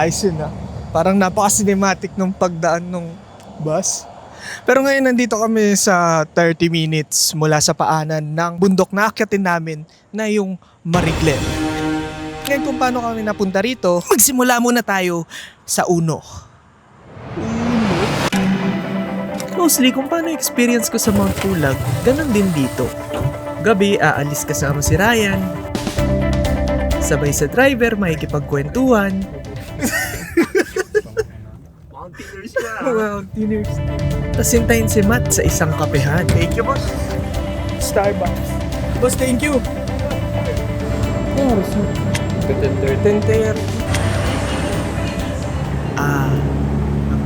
Ayos yun Parang napaka-cinematic nung pagdaan nung bus. Pero ngayon nandito kami sa 30 minutes mula sa paanan ng bundok na akyatin namin na yung Mariglen. Ngayon kung paano kami napunta rito, magsimula muna tayo sa Uno. Mostly kung paano experience ko sa Mount Pulag, ganun din dito. Gabi aalis kasama si Ryan. Sabay sa driver makikipagkwentuhan. Mountaineers ka. Mountaineers. Tapos hintayin si Matt sa isang kapehan. Thank you, boss. Starbucks. Boss, thank you. Tender. Ang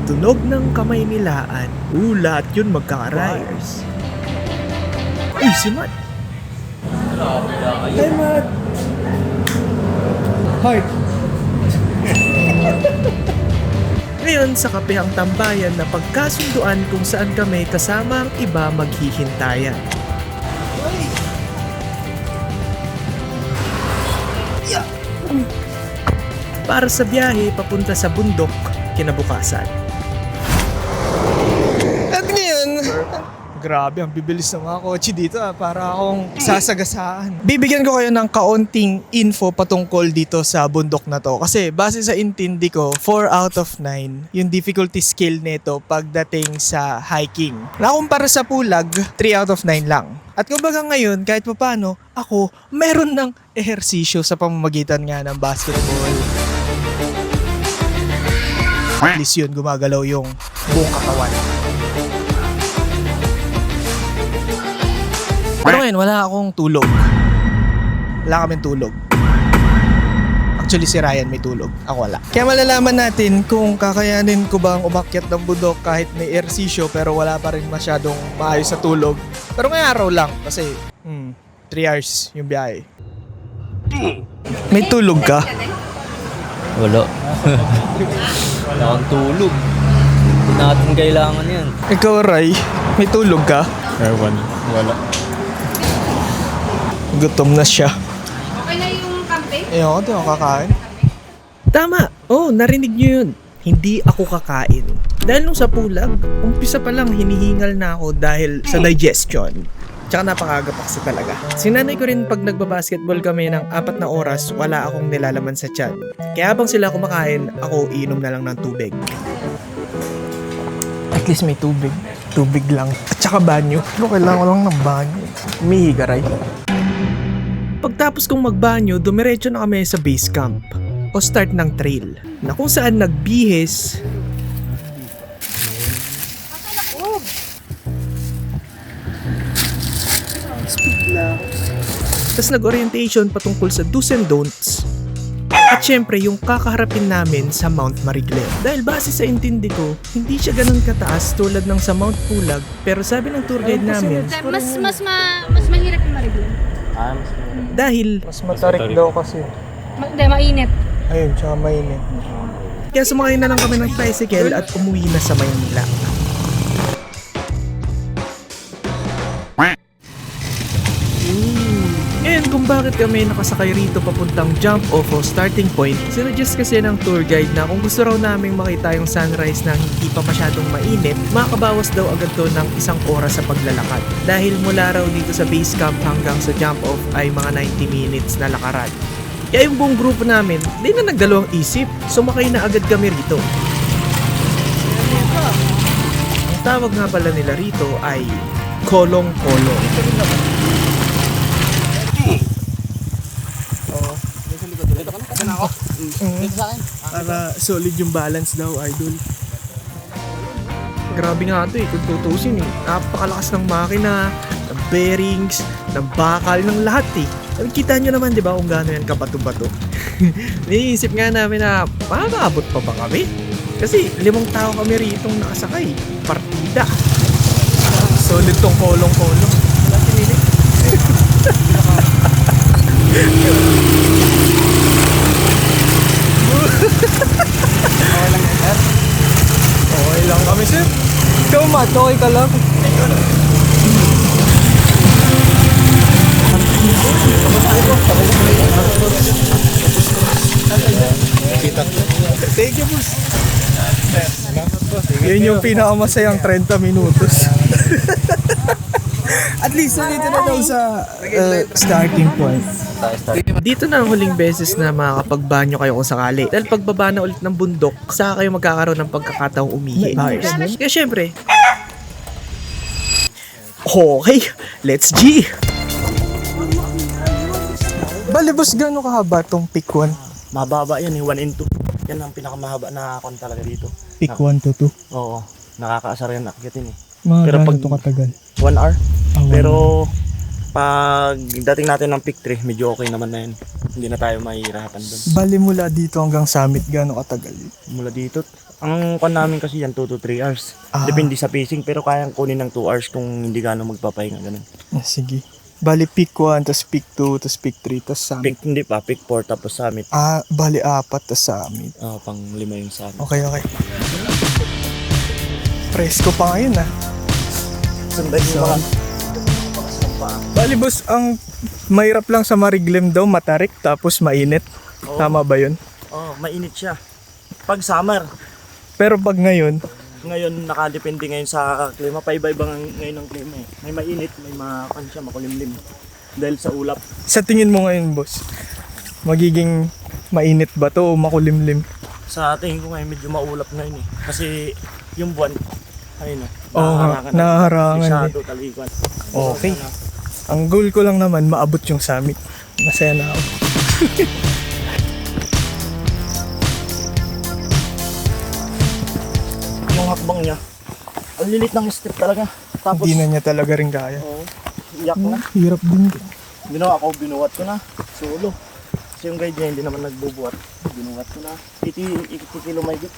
tunog ng kamay nilaan. Lahat yun magkaka-riders. Uy, si Matt. Hi, Matt. Hi. Ngayon sa kapehang tambayan na pagkasunduan kung saan kami kasama ang iba maghihintayan. Para sa biyahe papunta sa bundok kinabukasan. At ngayon, grabe ang bibilis ng mga kotse dito para akong sasagasaan. Bibigyan ko kayo ng kaunting info patungkol dito sa bundok na to. Kasi base sa intindi ko, 4 out of 9 yung difficulty scale nito pagdating sa hiking. Nakumpara sa Pulag, 3 out of 9 lang. At kumbaga ngayon, kahit paano, ako meron ng ehersisyo sa pamamagitan nga ng basketball. At least yun, gumagalaw yung buong katawan. Pero ngayon, wala akong tulog. Wala kaming tulog. Actually, si Ryan may tulog. Ako wala. Kaya malalaman natin kung kakayanin ko bang umakyat ng bundok kahit may ehersisyo pero wala pa rin masyadong maayos sa tulog. Pero ngayong araw lang kasi 3 hours yung biyahe. May tulog ka? Wala. Wala akong tulog. Hindi natin kailangan yan. Ikaw, Ray, may tulog ka? Ewan, wala. Gutom na siya. Okay na yung kampe? Ayoko, di ako kakain. Tama! Narinig niyo yun. Hindi ako kakain. Dahil nung sa Pulag, umpisa pa lang hinihingal na ako dahil sa digestion. Tsaka napakaga pa kasi talaga. Sinanay ko rin pag nagbabasketball kami ng 4 na oras, wala akong nilalaman sa tiyan. Kaya habang sila kumakain, ako inom na lang ng tubig. At least may tubig. Tubig lang. At saka banyo. Pero kailangan ko lang ng banyo. Umihigaray. Pagtapos kong magbanyo, dumiretso na kami sa base camp o start ng trail na kung saan nagbihis speed lang. Tapos nag-orientation patungkol sa do's and don'ts. At syempre yung kakaharapin namin sa Mount Mariglen. Dahil base sa intindi ko, hindi siya ganun kataas tulad ng sa Mount Pulag. Pero sabi ng tour guide namin, Mas mahirap yung Mariglen. dahil mas matarik daw kasi. Hindi, mainit. Ayun, tsaka mainit. Kaya sumakay na lang kami ng tricycle at umuwi na sa Maynila. Ngayon kung bakit kami nakasakay rito papuntang jump off o starting point, sinuggest kasi ng tour guide na kung gusto raw naming makita yung sunrise na hindi pa masyadong mainit, makakabawas daw agad to ng 1 oras sa paglalakad. Dahil mula raw dito sa base camp hanggang sa jump off ay mga 90 minutes na lakaran. Kaya yung buong grupo namin, di na nagdalawang isip, sumakay na agad kami rito. Ang tawag nga pala nila rito ay kolong-kolong. Para solid yung balance daw, idol. Grabe nga ito kung tutusin napakalakas ng makina, ng bearings, ng bakal, ng lahat Kita nyo naman, di ba, kung gaano yan kabato-bato. Niisip nga namin na, makakaabot pa ba kami? Kasi 5 tao kami ritong nakasakay. Partida. Solid tong kolong-kolong. Wala pinili. Okay lang kami, sir. Ikaw, Matt, okay ka lang? Thank you, boss. Yun yung pinakamasayang 30 minutos. At least nandito na daw sa starting point. Dito na ang huling beses na makakapagbanyo kayo kung sakali. Dahil pagbaba na ulit ng bundok, saka kayo magkakaroon ng pagkakataong umihi. Kaya syempre, okay, let's G! Bale, boss, gano'n kahaba tong pick 1? Mababa yan, 1 and 2. Yan ang pinakamahaba na kon talaga dito. Pick 1 to 2? Oo, nakakaasar yan akyatin eh. Mga Pero gano'n pag- to katagal? 1 hour. Ah, Pero pag dating natin ng pick 3, medyo okay naman na yan. Hindi na tayo mahihirapan doon. Bale, mula dito hanggang summit, gano'n katagal? Mula dito, ang kon namin kasi yan 2 to 3 hours. Ah. Depende sa pacing, pero kayang kunin ng 2 hours kung hindi gano'ng magpapahinga ganun. Sige. Bale, pick 1, tas pick 2, tas pick 3, tas summit. Pick hindi pa, pick 4 tapos summit. Bale, 4, tas summit. Pang 5 yung summit. Okay. Presko pa ngayon, Sunday yung mga Bali, boss, ang mahirap lang sa Mariglem daw, matarik, tapos mainit. Tama ba yun? mainit siya. Pag summer, Pero pag ngayon, nakadepende ngayon sa klima. Paiba-iba ngayon ang klima eh. May mainit, may siya, makulimlim. Dahil sa ulap. sa tingin mo ngayon, boss, magiging mainit ba to o makulimlim? Sa tingin ko ngayon medyo maulap ngayon eh. Kasi yung buwan, ayun nahaharangan eh. Shadow, talikuan. Okay. Ang goal ko lang naman, maabot yung summit. Masaya na ako. Yung hakbang niya, ang lilit ng step talaga. Tapos, Hindi na niya talaga rin kaya. iyak na. Hirap din. Binuhat ko na, solo. Kasi yung guide niya hindi naman nagbubuhat. Binuhat ko na. 80 kilo may git.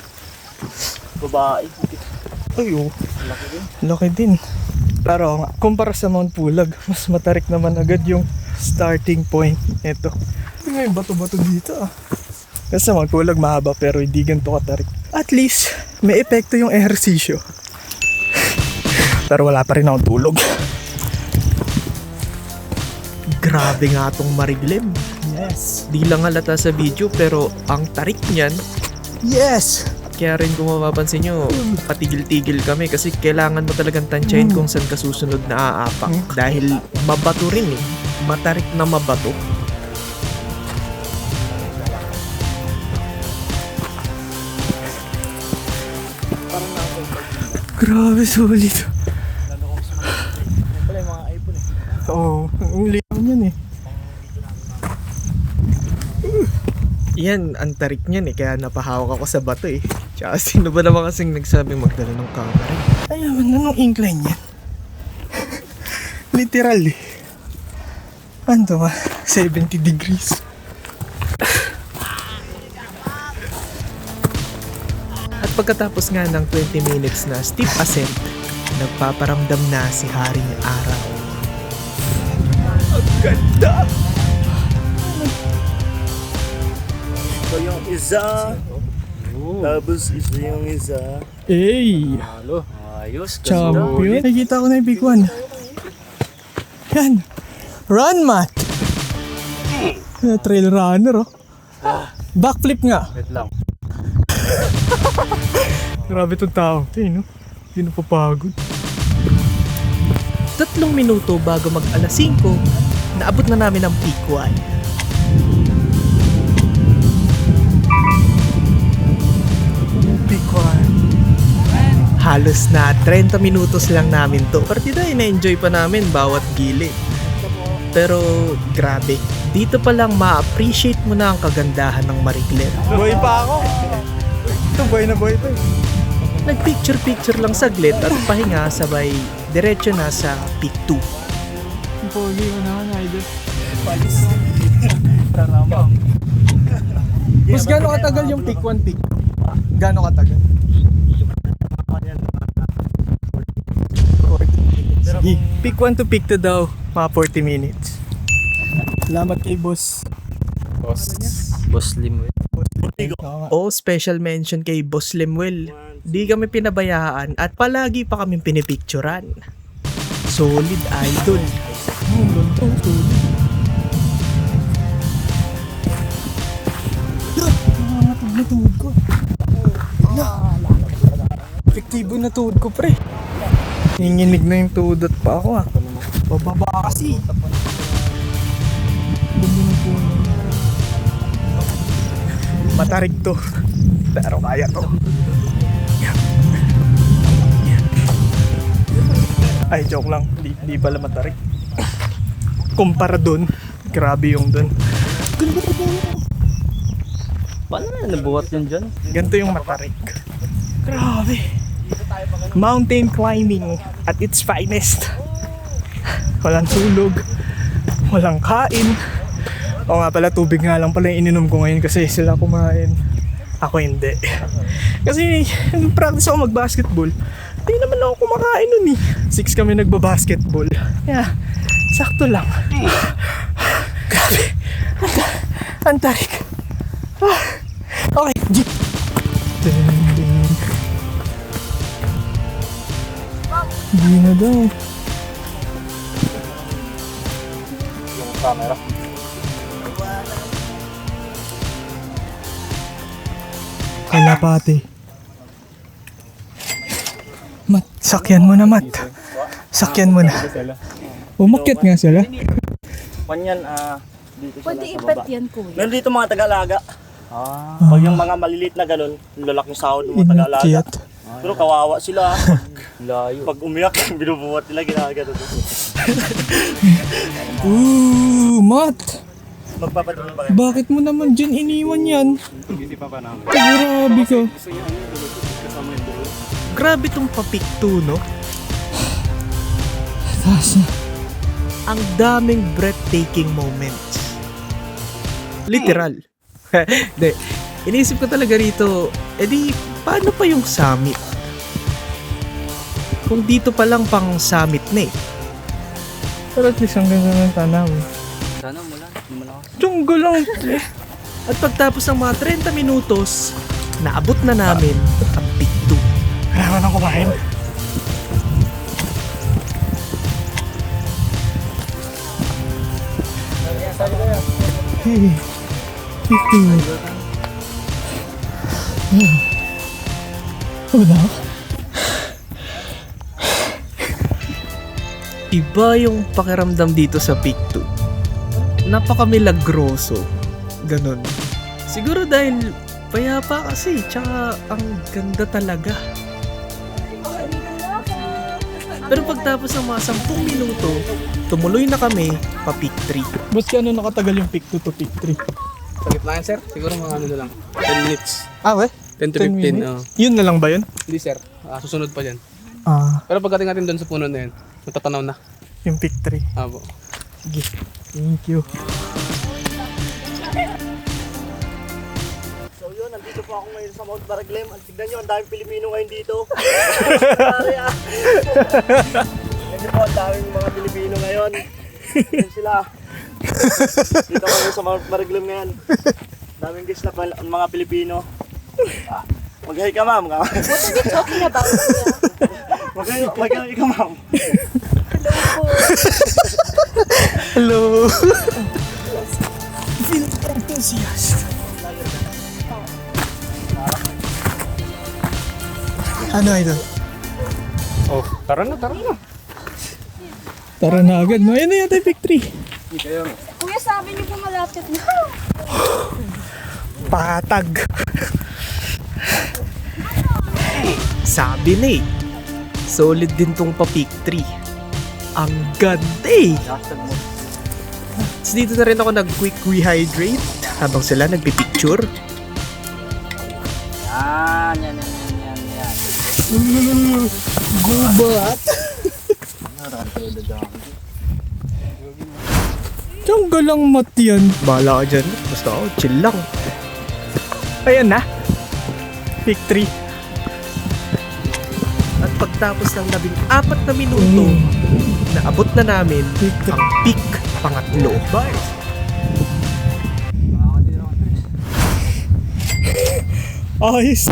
Babae. Ay, oh. Laki din. Laki din. Pero kumpara sa Mount Pulag, mas matarik naman agad yung starting point. Ito. May bato-bato dito Kasi sa Mount Pulag mahaba pero hindi ganito katarik. At least, may epekto yung ehersisyo. Pero wala pa rin akong tulog. Grabe nga tong Mariglem. Yes. Di lang halata sa video pero ang tarik niyan. Yes! Kaya rin kung mapapansin nyo, patigil-tigil kami kasi kailangan mo talagang tansyahin kung saan ka susunod na aapak. Dahil mabato rin eh. Matarik na mabato. Grabe, solid. Pala yung mga iPhone eh. Oo, ang linaw niyan eh. Yan, ang tarik niyan eh, kaya napahawak ako sa bato eh. Tsaka sino ba naman kasing nagsabing magdala ng camera? Ay naman, anong incline yan? Literal eh. Ano to ba? 70 degrees. At pagkatapos nga ng 20 minutes na steep ascent, nagpaparamdam na si Haring Araw. Ang ganda! So yung isa, tapos isa yung isa. Hey! Halo, ayos. Champion! Nakikita ko na yung big one. Yan! Run, Matt! Trail runner, oh. Backflip nga. Wait lang. Grabe itong tao. No? Hindi na papagod. 3 minuto bago mag alas 5, naabot na namin ang peak 1. Peak 1. Halos na 30 minutos lang namin to. Partida, ina-enjoy pa namin bawat gilid. Pero grabe, dito pa lang ma-appreciate mo na ang kagandahan ng Mariglem. Boy pa ako! Ito, boy na boy pa. Nagpicture-picture lang saglit at pahinga sabay diretso na sa peak 2. Pogi mo naman, idol. Palis. Taramang. Mas gano'ng katagal yung peak 1, peak 2? Gano'ng katagal? Sige, peak 1 to peak 2 daw, mga 40 minutes. Salamat kay boss. Boss Lim. Special mention kay Boss Lemuel. Di kami pinabayaan at palagi pa kaming pinipicturan. Solid idol. Solid. Nangangatog na tuhod ko. Tibo na tuhod ko, pre. Nanginginig na yung tuhod at pa ako, ah. Bababa kasi. Ganda na po. Matarig to. Pero kaya to. Ay, joke lang. Di pala matarig. Kumpara dun, grabe yung dun. Paano na nabuhat yun dyan? Ganito yung matarig. Grabe. Mountain climbing at its finest. Walang tulog. Walang kain. O nga pala, tubig nga lang pala yung ininom ko ngayon kasi sila kumain. Ako hindi. Kasi nag-practice ako mag-basketball. Hindi naman ako kumakain nun eh. 6 kami nagba-basketball. Kaya, sakto lang. Grabe. Ang tarik. Okay, G. Hindi na daw. Yung camera. Kalapate. Mat, sakyan mo na, Mat. Sakyan mo na. Umakyat nga sila. Panyan, dito sila Pwede sa ibat baba. yan, kuya. Meron dito mga taga-alaga. Pag yung mga maliliit na ganun, lalaking sahod ng mga taga-alaga. Inakyat. Pero kawawa sila. Layo. Pag umiyak, binubuhat nila, ginagano. Ooh, Mat. Magpapatuloy ba kayo? Bakit mo naman dyan iniwan yan? Grabe ka. Grabe tong papikto, no? Taas na. Ang daming breathtaking moments. Literal. Hindi. Iniisip ko talaga rito, edi paano pa yung summit? Kung dito pa lang pang summit na eh. Pero at least ang ganda ng tanaw. Sana mula. Hindi mo na ako. Tunggo lang. At pagtapos ng mga 30 minutos, naabot na namin ang Peak 2. Kailangan na kumain. Hey, Peak 2. Wala. Iba yung pakiramdam dito sa Peak 2. Napaka-milagroso. Ganon. Siguro dahil payapa kasi, tsaka ang ganda talaga. Pero pagtapos ng mga 10 minuto, tumuloy na kami pa Peak 3. Boss, ano nakatagal yung Peak 2 to Peak 3? Sa gitna yan, sir? Siguro mga ano na lang. 10 minutes. Ah, we? 10 to 15. Yun na lang ba yun? Hindi, sir. Susunod pa dyan. Ah, Pero pagdating natin doon sa puno na yan, natatanaw na. yung Peak 3. Abo. Sige. Thank you. So yun, nandito po ako ngayon sa Mount Baraglem. Tignan nyo, ang daming Pilipino ngayon dito. Pare, Tignan nyo po, ang daming mga Pilipino ngayon. Yan sila. Dito kami sa Mount Baraglem ngayon. Daming guys na mga Pilipino. Mag-hi ka, ma'am. What are you talking about, kuya? Mag-hi ka, ma'am. Hello. Feel enthusiast. Ano ito? Oh, tara na, tara na. Tara na agad. No, yan na yata yung Peak 3. Kuya, sabi niyo po malapit na. Patag. Sabi na eh. Solid din tong pa Peak 3. Ang ganda eh. So dito na rin ako nag-quick rehydrate habang sila nagpipicture. Yan. Gubat. Tiyangga lang mat yan. Bahala ka dyan. Basta ako, chill lang. Ayan na. Peak 3. At pagtapos ng 14 na minuto, naabot na namin ang peak pangatlo. Ayos.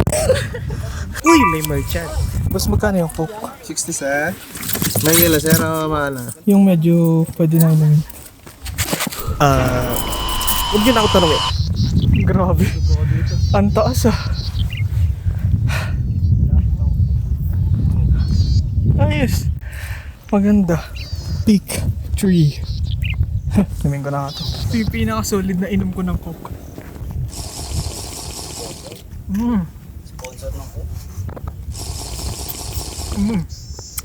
Uy, may merchant. Boss, magkano yung Coke? 60 sir. May yelo sir, mana? Yung medyo pwede na naman. Huwag yun ako tanong eh. Grabe. Ang taas ah. Ayos. Maganda. Peak 3. Namin ko na nga to. Ito yung pinaka-solid na inom ko ng Coke. Sponsor ng Coke.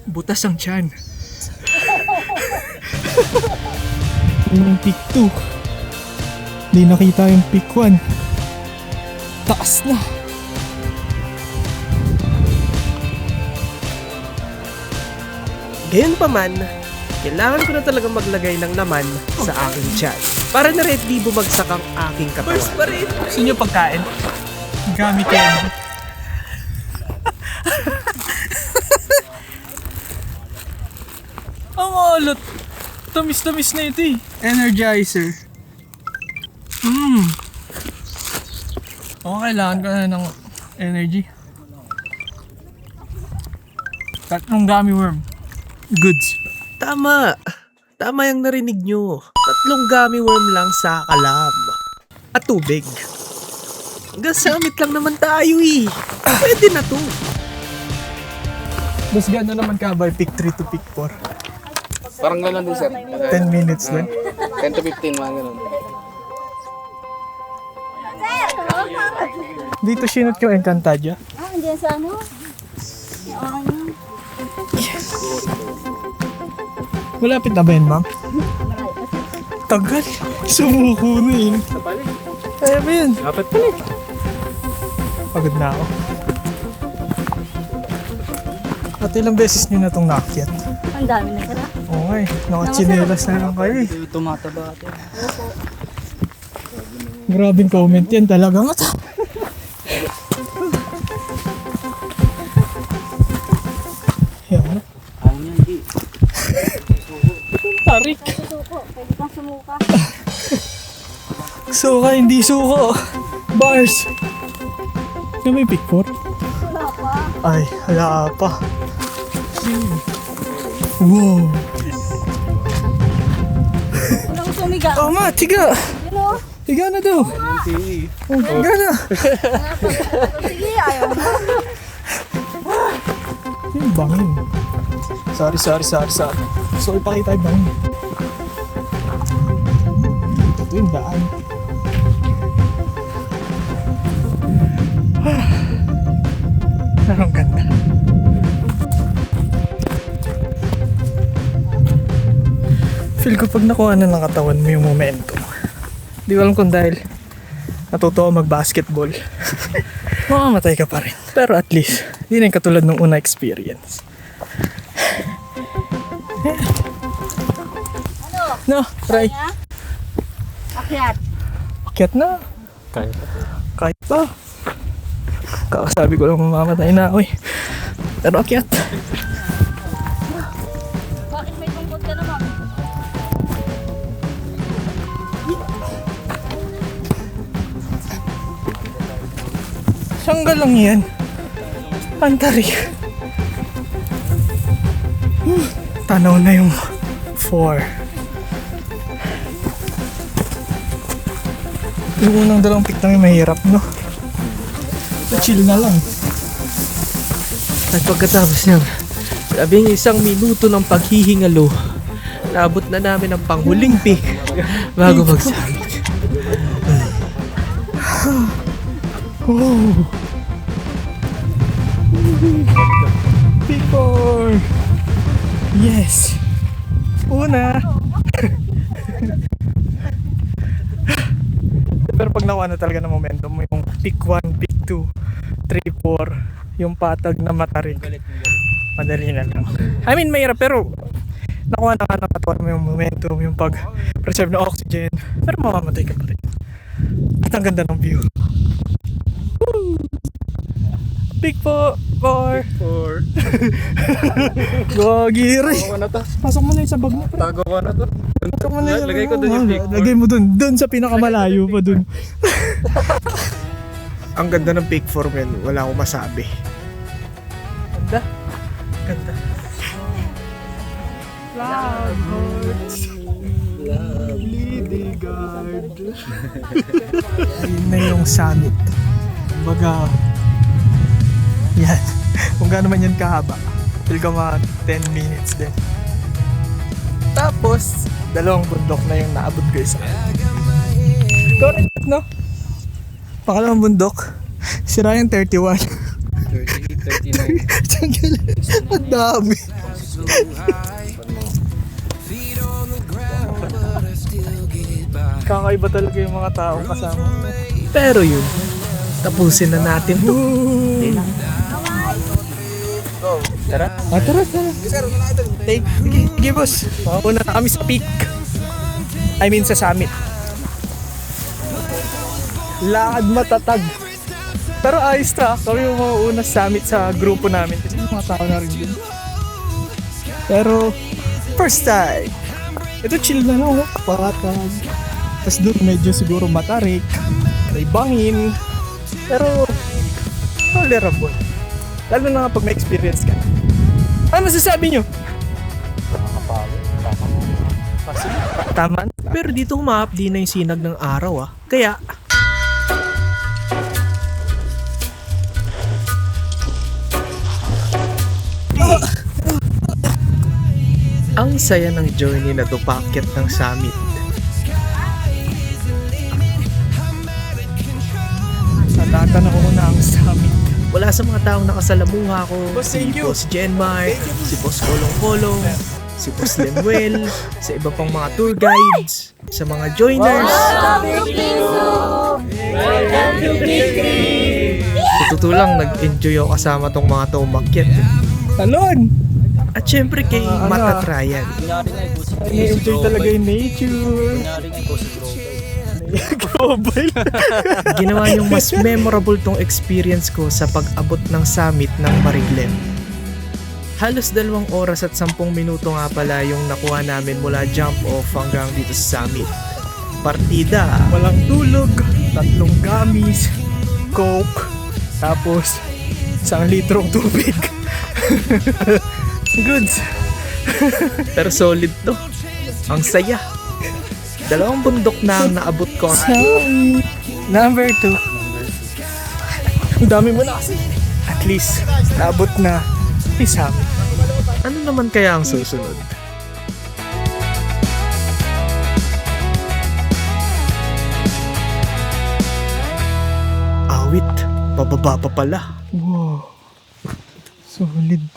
Butas ang tiyan. Yun yung peak 2. Di nakita yung peak 1. Taas na. Gayon pa man, kailangan ko na talaga maglagay ng laman sa aking tiyan para na rin di bumagsak ang aking katawan. First pa rin. Gusto nyo pagkain? Gamit yan. Ang alot. Tamis-tamis na ito eh. Energizer. Oo, kailangan ko na ng energy. Tatlong gummy worm. Goods. Tama! Tama yung narinig nyo. 3 gummy worm lang sa kalam. At tubig. Gasamit lang naman tayo eh. Pwede na to. Mas gano'n naman ka ba pick 3 to pick 4? Parang gano'n din, sir. 10 minutes lang. 10 to 15, mga gano'n. Dito sinot ko Encantadia. Andiyan sa ano? Yung Malapit na ba yun, ma'am? Tagal. Sumuko na yun. Kaya ba yun? Dapat pala. Pagod na ako. At ilang beses nyo na itong naakyat. ang dami na sila. Oo nga eh. Nakachinelas na lang kayo eh. Tumataba ito. Grabing comment yan talaga nga. Yan. Ayaw niyan, di. Tarik. Susuko, pwede kang sumuka. Suka, hindi suko. Bars. Na may pick 4? Wala pa. Ay, hala pa. Wow. Walang sumiga. Tama, tiga. Yun o. Tiga na daw. Oh, tiga na. Sige, ayaw mo. Yung bangin. Sorry. So, ipakita yung bangin. Ito yung daan. Parang ganda. Feel ko pag nakuha na ng katawan mo yung momentum. Di ko alam kung dahil natuto ako mag-basketball. Mamamatay ka pa rin. Pero at least, di na yung katulad ng una experience. No, try. Kaya? Akyat. Akyat na. Kahit pa. Kakasabi ko lang mamamatay na ako eh. Pero akyat. Bakit may tungkod ka naman? Sanggal lang yan. Pantarik. Tanaw na yung 4. Yung unang dalawang pick namin mahirap, no? So, chill na lang. At pagkatapos niyang labing 1 minuto ng paghihingalo, naabot na namin ang panghuling pick bago magsabit. Oh. Pick 4. Yes. Una. Pero pag nakuha na talaga ng momentum mo, yung pick 1, pick 2, 3, 4, yung patag na matarig. Madali na lang. I mean, mahirap pero nakuha na ka ng katawan mo yung momentum, yung pag-preserve ng oxygen. Pero mamamatay ka pa rin. At ang ganda ng view. Woo! Pick 4. Gagi rin. Pasok mo na yung sa bag mo. Tago ko na to. Pasok mo na yung Lagay ko dun yung pick 4. Lagay mo dun. Dun sa pinakamalayo pa dun. Ang ganda ng pick 4 men. Wala akong masabi. Ganda. Love hearts. Lovely guard. Ayun na yung summit. Kumbaga, yan. Kung gaano man yan kahaba. Feel ko mga 10 minutes din. Tapos, 2 bundok na yung naabot ko isa. Correct, no? Pangalawang bundok, sira yung 31. 30, 39. Ang dami. Kakaiba talaga yung mga taong kasama. Pero yun, tapusin na natin to. Tara. Tara. Sige, boss. Mauna na kami sa peak. I mean, sa summit. Lakad matatag. Pero ayos na. Kami yung mauuna sa summit sa grupo namin. Kasi yung mga tao na rin din. Pero, first time. Ito chill na lang. Patag. Tapos doon medyo siguro matarik. May bangin. Pero, tolerable. Lalo na kapag may experience ka. Ano masasabi nyo? Tama. Pero dito humahapdi na yung sinag ng araw Kaya, ang saya ng journey na to paakyat ng summit. Natatanaw ko na ang summit. Wala sa mga taong nakasalamuha ko, Boss, si thank you. Boss Jenmar, si Boss Kolong-Kolong, si Boss Lemuel, sa iba pang mga tour guides, sa mga joiners. Sa totoo lang, nag-enjoy ako kasama tong mga to umakyat. Talon! At syempre kay Mata Trial. Kunyari nga po si I-enjoy talaga yung nature. Kunyari nga po si Global. Global. Ginawa niyong mas memorable tong experience ko sa pag-abot ng summit ng Mariglem. Halos 2 oras at 10 minuto nga pala yung nakuha namin mula jump off hanggang dito sa summit. Partida, Walang tulog, 3 gamis, coke, tapos 1 litrong tubig. Goods. pero solid to. Ang saya. 2 bundok na ang naabot ko. Number 2. Ang dami mo na kasi. At least, naabot na isang. Ano naman kaya ang susunod? Awit, pababa pa pala. Wow. Solid.